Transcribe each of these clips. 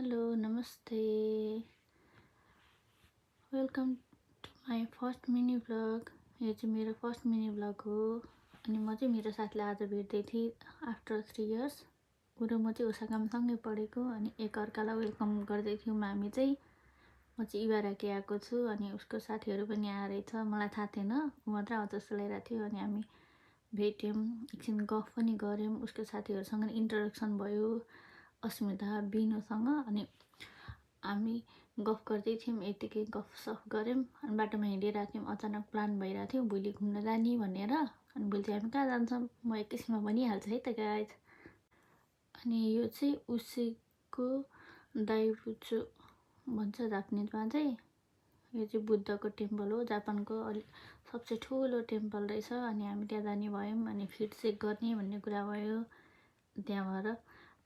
Hello नमस्ते welcome to my first mini vlog. यो चाहिँ मेरो फर्स्ट मिनी भ्लग हो। अनि म चाहिँ मेरो साथीलाई आज भेट्दै थिएँ आफ्टर 3 इयर्स। ऊ र म चाहिँ उषाकामसँगै पढेको अनि एकअर्कालाई वेलकम गर्दै थियौँ। हामी चाहिँ म चाहिँ इबाराकी आएको छु अनि उसको साथीहरू पनि आएर रहेछ। मलाई थाहा थिएन, ऊ मात्र आउँछ जस्तो लागिरहेको थियो। अनि हामी भेट्यौँ, एकछिन गफ पनि गऱ्यौँ। उसको साथीहरूसँग इन्ट्रोडक्सन भयो, अस्मिता बिनुसँग। अनि हामी गफ गर्दै थियौँ, यतिकै गफसफ गऱ्यौँ। अनि बाटोमा हिँडिरहेको थियौँ, अचानक प्लान भइरहेको थियो भोलि घुम्न जाने भनेर। अनि भोलि चाहिँ हामी कहाँ जान्छौँ म एकैछिनमा भनिहाल्छु है त गाइज। अनि यो चाहिँ उसैको दाइबुचो भन्छ जापानिजमा चाहिँ। यो चाहिँ बुद्धको टेम्पल हो, जापानको अलिक सबसे ठुलो टेम्पल रहेछ। अनि हामी त्यहाँ जाने भयौँ। अनि फिट चेक गर्ने भन्ने कुरा भयो। त्यहाँ भएर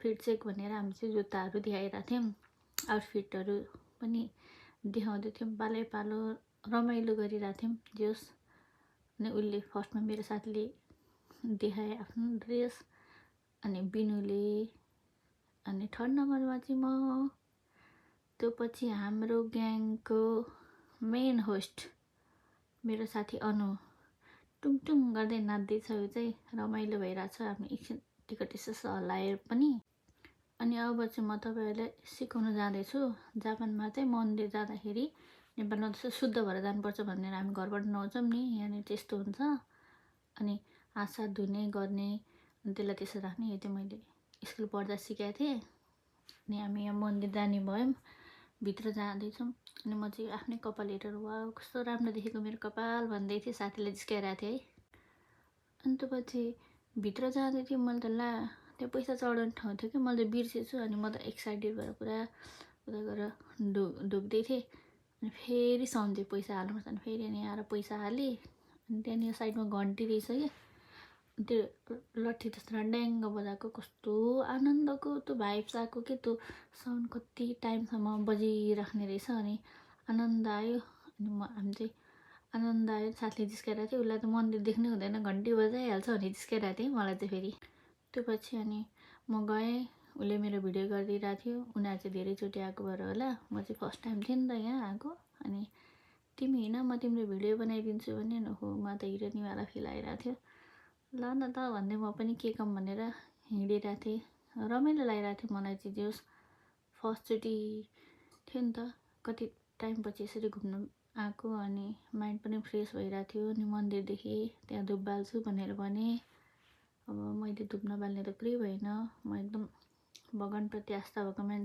फिट चेक भनेर हामी चाहिँ जुत्ताहरू देखाइरहेको थियौँ, आउटफिटहरू पनि देखाउँदै थियौँ। पालै पालो रमाइलो गरिरहेको थियौँ जोस्। अनि उसले फर्स्टमा मेरो साथीले देखाए आफ्नो ड्रेस, अनि बिनुले, अनि थर्ड नम्बरमा चाहिँ म, त्यो पछि हाम्रो ग्याङको मेन होस्ट मेरो साथी अनु टुङटुङ गर्दै नाच्दैछ। ऊ चाहिँ रमाइलो भइरहेछ। हामी एकछिन टिकट यसो हल्लायो पनि। अनि अब चाहिँ म तपाईँहरूलाई सिकाउन जाँदैछु। जापानमा चाहिँ मन्दिर जाँदाखेरि नेपालमा जस्तो शुद्ध भएर जानुपर्छ भनेर हामी घरबाट नआउँछौँ नि, यहाँनिर त्यस्तो हुन्छ। अनि हात सात धुने गर्ने, अनि त्यसलाई त्यसो राख्ने। यो चाहिँ मैले स्कुल पढ्दा सिकाएको थिएँ। अनि हामी यहाँ मन्दिर जाने भयौँ, भित्र जाँदैछौँ। अनि म चाहिँ आफ्नै कपाल हेरेर वा कस्तो राम्रो देखेको मेरो कपाल भन्दै थिएँ, साथीले जिस्काइरहेको थिएँ है। अनि त्यो पछि भित्र जाँदै थियो, मैले त त्यो पैसा चढाउने ठाउँ थियो कि, मैले त बिर्सेछु। अनि म त एक्साइटेड भएर पुरा उता गएर ढुक्दै थिएँ। अनि फेरि सम्झेँ पैसा हाल्नुपर्छ। अनि फेरि अनि आएर पैसा हालेँ। अनि त्यहाँनिर साइडमा घन्टी रहेछ कि, त्यो लट्ठी जस्तो ड्याङ्ग बजाएको, कस्तो आनन्दको त्यो भाइब्स आएको कि, त्यो साउन्ड कति टाइमसम्म बजिराख्ने रहेछ। अनि आनन्द आयो। अनि हामी चाहिँ आनन्द आयो। साथीले जिस्काइरहेको थियो, उसलाई त मन्दिर देख्नै हुँदैन, घन्टी बजाइहाल्छ भने जिस्काइरहेको थिएँ मलाई चाहिँ फेरि। त्यो पछि अनि म गएँ, उसले मेरो भिडियो गरिदिइरहेको थियो। उनीहरू चाहिँ धेरैचोटि आएको भएर होला, म चाहिँ फर्स्ट टाइम थिएँ नि त यहाँ आएको। अनि तिमी हिँड म तिम्रो भिडियो बनाइदिन्छु भने हो, म त हिरोनीवाला फिल आइरहेको थियो। ल न त भन्दै म पनि के कम भनेर हिँडिरहेको थिएँ। रमाइलो लागिरहेको थियो मलाई चाहिँ। जोस् फर्स्टचोटि थियो नि त, कति टाइमपछि यसरी घुम्नु आएको। अनि माइन्ड पनि फ्रेस भइरहेको थियो। अनि मन्दिर देखेँ, त्यहाँ धुप बाल्छु भनेर भने। अब मैले धुप नबाल्ने त कुरै भएन। म एकदम भगवान्प्रति आस्था भएको मान्छे।